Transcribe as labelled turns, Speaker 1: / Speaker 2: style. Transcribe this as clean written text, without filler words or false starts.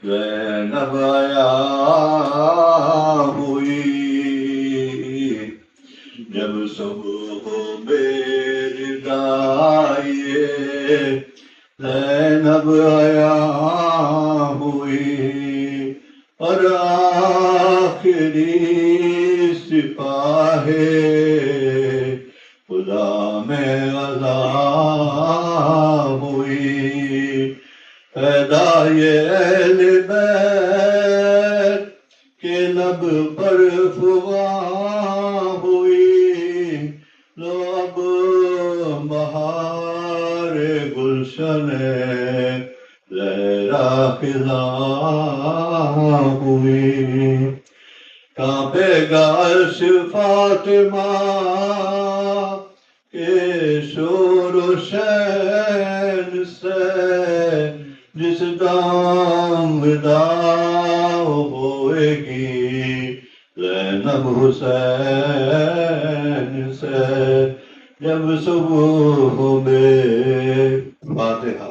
Speaker 1: زینب آیا ہوئی جب صبح بیدائیے زینب آیا ہوئی اور آخری سپاہی خدا میں غزا ہوئی پیدا یہ اہل بیت کے لب پر فغاں ہوئی لو اب بہار گلشن زہرا خزاں ہوئی کانپے گا عرش فاطمہ کے شور و شین سے جس دام وداع ہوئے گی زینب حسین سے جب صبح بے فاتحہ